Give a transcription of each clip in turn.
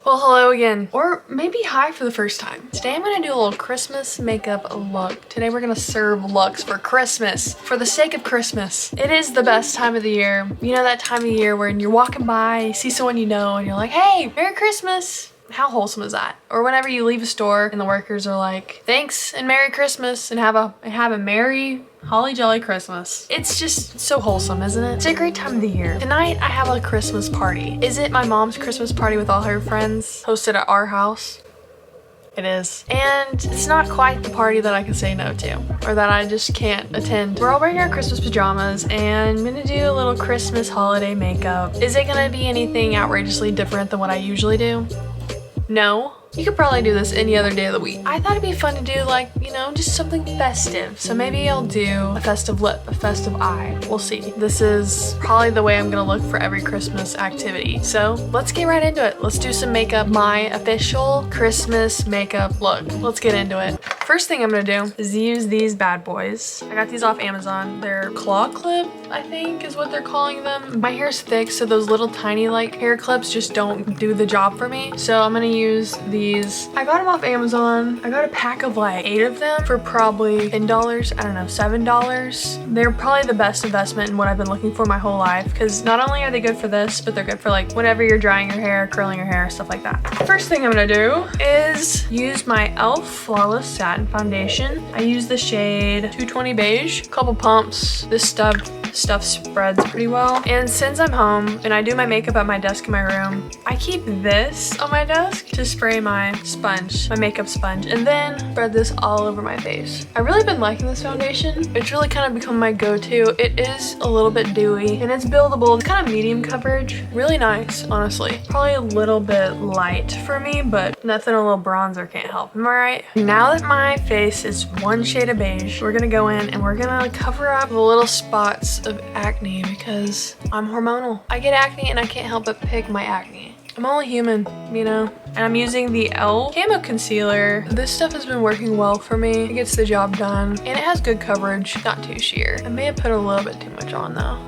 Well, hello again, or maybe hi for the first time. Today I'm gonna do a little Christmas makeup look. Today we're gonna serve looks for Christmas, for the sake of Christmas. It is the best time of the year. You know that time of year when you're walking by, you see someone you know, and you're like, hey, Merry Christmas. How wholesome is that? Or whenever you leave a store and the workers are like, thanks and Merry Christmas and have a Merry Holly Jolly Christmas. It's just so wholesome, isn't it? It's a great time of the year. Tonight I have a Christmas party. Is it my mom's Christmas party with all her friends hosted at our house? It is. And it's not quite the party that I can say no to, or that I just can't attend. We're all wearing our Christmas pajamas and I'm gonna do a little Christmas holiday makeup. Is it gonna be anything outrageously different than what I usually do? No. You could probably do this any other day of the week. I thought it'd be fun to do, like, you know, just something festive. So maybe I'll do a festive lip, a festive eye. We'll see. This is probably the way I'm gonna look for every Christmas activity. So let's get right into it. Let's do some makeup. My official Christmas makeup look. Let's get into it. First thing I'm gonna do is use these bad boys. I got these off Amazon. They're claw clip, I think is what they're calling them. My hair's thick, so those little tiny like hair clips just don't do the job for me. So I'm gonna use these. I got them off Amazon. I got a pack of like 8 of them for probably $10, I don't know, $7. They're probably the best investment in what I've been looking for my whole life, because not only are they good for this, but they're good for like whenever you're drying your hair, curling your hair, stuff like that. First thing I'm gonna do is use my e.l.f. Flawless Satin Foundation. I use the shade 220 Beige. Couple pumps. This stuff spreads pretty well. And since I'm home and I do my makeup at my desk in my room, I keep this on my desk to spray my sponge, my makeup sponge, and then spread this all over my face. I've really been liking this foundation. It's really kind of become my go-to. It is a little bit dewy and it's buildable. It's kind of medium coverage. Really nice, honestly. Probably a little bit light for me, but nothing a little bronzer can't help. Am I right? Now that my face is one shade of beige, we're gonna go in and we're gonna cover up the little spots of acne because I'm hormonal. I get acne and I can't help but pick my acne. I'm only human, you know? And I'm using the e.l.f. Camo Concealer. This stuff has been working well for me. It gets the job done and it has good coverage, not too sheer. I may have put a little bit too much on though.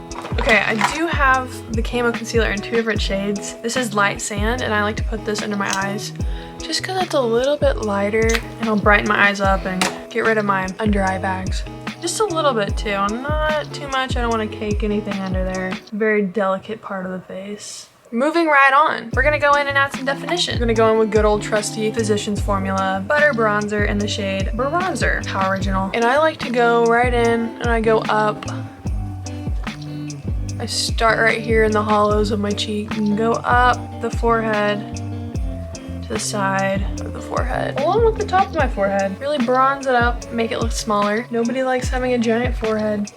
Okay, I do have the Camo Concealer in 2 different shades. This is Light Sand and I like to put this under my eyes just because it's a little bit lighter and it'll brighten my eyes up and get rid of my under eye bags. Just a little bit too, not too much. I don't want to cake anything under there. Very delicate part of the face. Moving right on, we're gonna go in and add some definition. We're gonna go in with good old trusty Physicians Formula Butter Bronzer in the shade Bronzer, how original. And I like to go right in and I go up. I start right here in the hollows of my cheek and go up the forehead to the side of the forehead, along with the top of my forehead. Really bronze it up, make it look smaller. Nobody likes having a giant forehead.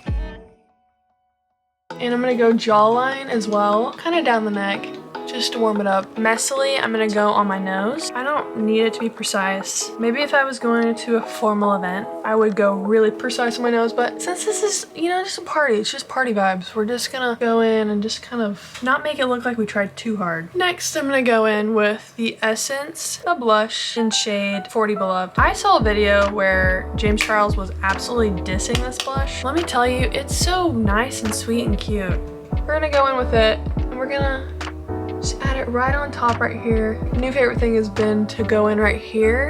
And I'm gonna go jawline as well, kind of down the neck, just to warm it up. Messily, I'm gonna go on my nose. I don't need it to be precise. Maybe if I was going to a formal event, I would go really precise on my nose, but since this is, you know, just a party, it's just party vibes, we're just gonna go in and just kind of not make it look like we tried too hard. Next, I'm gonna go in with the Essence, a blush in shade 40 Beloved. I saw a video where James Charles was absolutely dissing this blush. Let me tell you, it's so nice and sweet and cute. We're gonna go in with it and we're gonna just add it right on top right here. My new favorite thing has been to go in right here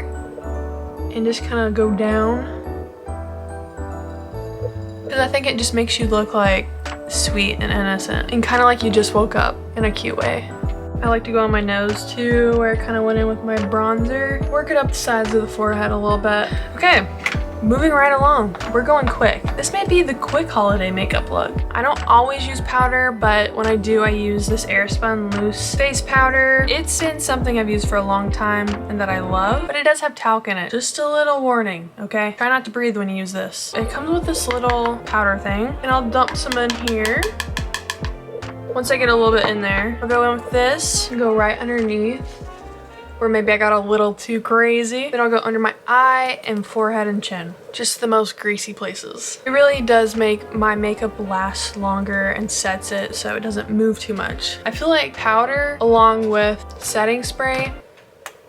and just kind of go down, because I think it just makes you look like sweet and innocent and kind of like you just woke up in a cute way. I like to go on my nose too, where I kind of went in with my bronzer. Work it up the sides of the forehead a little bit. Okay. Moving right along, we're going quick. This may be the quick holiday makeup look. I don't always use powder, but when I do, I use this Airspun loose face powder. It's been something I've used for a long time and that I love, but it does have talc in it. Just a little warning, okay? Try not to breathe when you use this. It comes with this little powder thing, and I'll dump some in here. Once I get a little bit in there, I'll go in with this and go right underneath. Or maybe I got a little too crazy. Then I'll go under my eye and forehead and chin. Just the most greasy places. It really does make my makeup last longer and sets it so it doesn't move too much. I feel like powder along with setting spray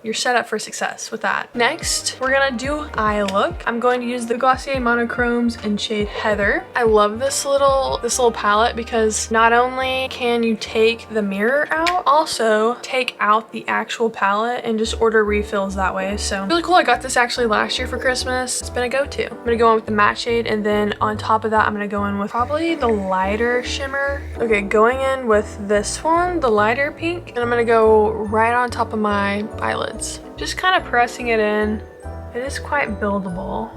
you're set up for success with that. Next, we're gonna do eye look. I'm going to use the Glossier Monochromes in shade Heather. I love this little palette because not only can you take the mirror out, also take out the actual palette and just order refills that way. So really cool. I got this actually last year for Christmas. It's been a go-to. I'm gonna go in with the matte shade, and then on top of that, I'm gonna go in with probably the lighter shimmer. Okay, going in with this one, the lighter pink, and I'm gonna go right on top of my eyelids. Just kind of pressing it in. It is quite buildable.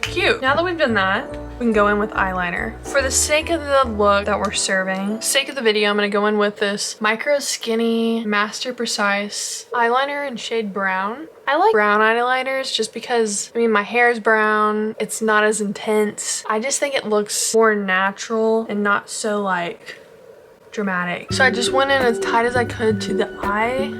Cute. Now that we've done that, we can go in with eyeliner. For the sake of the look that we're serving, sake of the video, I'm gonna go in with this Micro Skinny Master Precise eyeliner in shade brown. I like brown eyeliners just because, I mean, my hair is brown. It's not as intense. I just think it looks more natural and not so like dramatic. So I just went in as tight as I could to the eye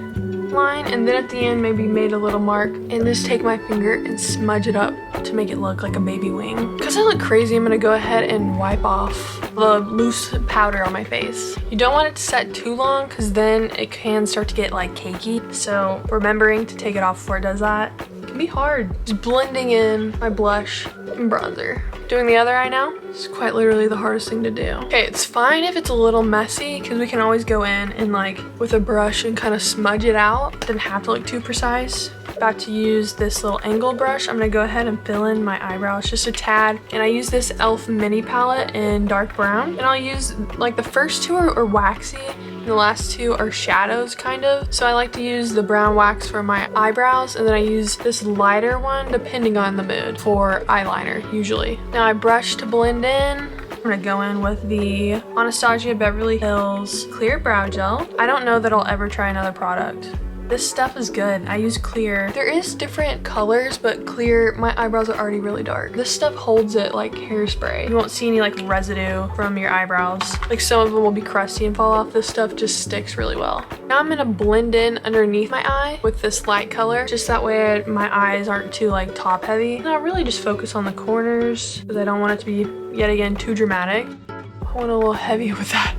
line, and then at the end maybe made a little mark and just take my finger and smudge it up to make it look like a baby wing. Because I look crazy, I'm gonna go ahead and wipe off the loose powder on my face. You don't want it to set too long because then it can start to get like cakey. So remembering to take it off before it does that can be hard. Just blending in my blush and bronzer. Doing the other eye now. It's quite literally the hardest thing to do. Okay, it's fine if it's a little messy because we can always go in and like with a brush and kind of smudge it out. Doesn't have to look too precise. About to use this little angle brush. I'm gonna go ahead and fill in my eyebrows just a tad. And I use this e.l.f. mini palette in dark brown. And I'll use like the first two are waxy and the last two are shadows kind of. So I like to use the brown wax for my eyebrows, and then I use this lighter one depending on the mood for eyeliner usually. Now I brush to blend in. I'm gonna go in with the Anastasia Beverly Hills Clear Brow Gel. I don't know that I'll ever try another product. This stuff is good. I use clear. There is different colors, but clear, my eyebrows are already really dark. This stuff holds it like hairspray. You won't see any like residue from your eyebrows. Like some of them will be crusty and fall off. This stuff just sticks really well. Now I'm gonna blend in underneath my eye with this light color. Just that way my eyes aren't too like top heavy. And I'll really just focus on the corners because I don't want it to be, yet again, too dramatic. I went a little heavy with that.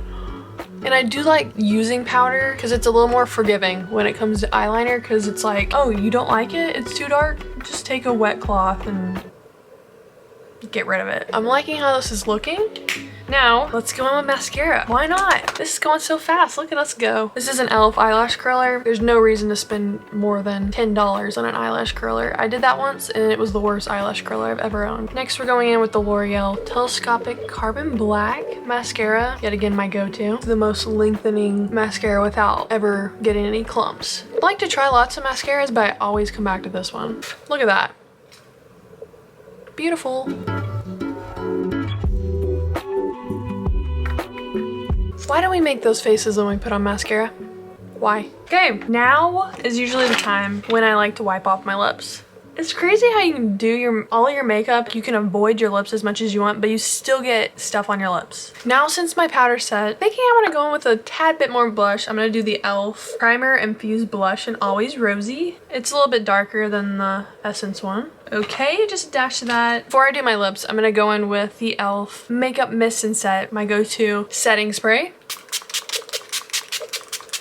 And I do like using powder because it's a little more forgiving when it comes to eyeliner, because it's like, oh, you don't like it? It's too dark? Just take a wet cloth and get rid of it. I'm liking how this is looking. Now, let's go in with mascara. Why not? This is going so fast. Look at us go. This is an e.l.f. eyelash curler. There's no reason to spend more than $10 on an eyelash curler. I did that once and it was the worst eyelash curler I've ever owned. Next, we're going in with the L'Oreal Telescopic Carbon Black mascara. Yet again, my go-to. The most lengthening mascara without ever getting any clumps. I like to try lots of mascaras, but I always come back to this one. Look at that. Beautiful. Why do we make those faces when we put on mascara? Why? Okay, now is usually the time when I like to wipe off my lips. It's crazy how you can do all your makeup, you can avoid your lips as much as you want, but you still get stuff on your lips. Now, since my powder's set, thinking I'm gonna go in with a tad bit more blush. I'm gonna do the e.l.f. Primer Infused Blush in Always Rosy. It's a little bit darker than the Essence one. Okay, just a dash of that. Before I do my lips, I'm gonna go in with the e.l.f. Makeup Mist and Set, my go-to setting spray.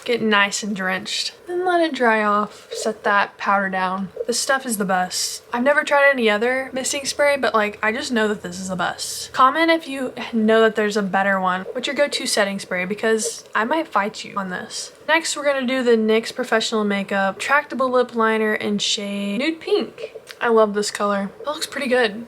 Get nice and drenched. Then let it dry off. Set that powder down. This stuff is the best. I've never tried any other misting spray, but like, I just know that this is the best. Comment if you know that there's a better one. What's your go-to setting spray? Because I might fight you on this. Next, we're gonna do the NYX Professional Makeup Tractable Lip Liner in shade Nude Pink. I love this color. It looks pretty good.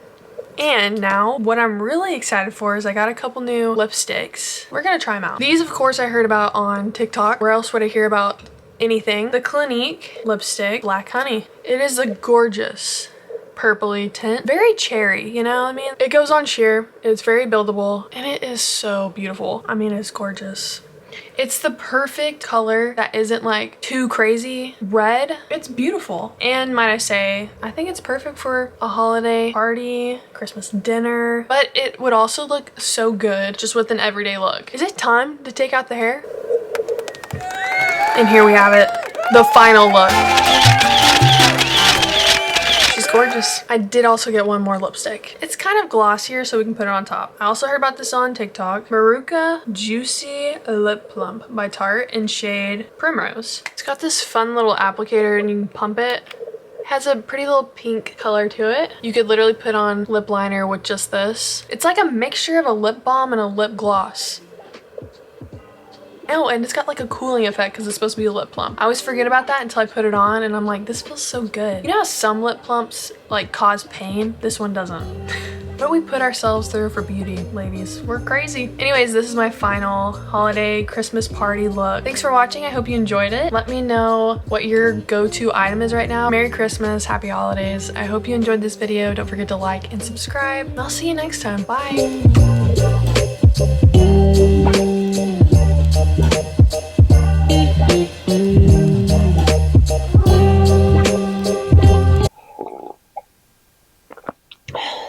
And now what I'm really excited for is I got a couple new lipsticks. We're gonna try them out. These, of course, I heard about on TikTok. Where else would I hear about anything? The Clinique lipstick, Black Honey. It is a gorgeous purpley tint. Very cherry, you know what I mean? It goes on sheer, it's very buildable, and it is so beautiful. I mean, it's gorgeous. It's the perfect color that isn't like too crazy red. It's beautiful. And might I say, I think it's perfect for a holiday party, Christmas dinner, but it would also look so good just with an everyday look. Is it time to take out the hair? And here we have it, the final look. She's is gorgeous. I did also get one more lipstick. It's kind of glossier, so we can put it on top. I also heard about this on TikTok. Maruka Juicy Lip Plump by Tarte in shade Primrose. It's got this fun little applicator and you can pump it. Has a pretty little pink color to it. You could literally put on lip liner with just this. It's like a mixture of a lip balm and a lip gloss. Oh, and it's got like a cooling effect because it's supposed to be a lip plump. I always forget about that until I put it on and I'm like, this feels so good. You know how some lip plumps like cause pain? This one doesn't. What do we put ourselves through for beauty, ladies? We're crazy. Anyways, this is my final holiday Christmas party look. Thanks for watching. I hope you enjoyed it. Let me know what your go-to item is right now. Merry Christmas, happy holidays. I hope you enjoyed this video. Don't forget to like and subscribe. I'll see you next time. Bye.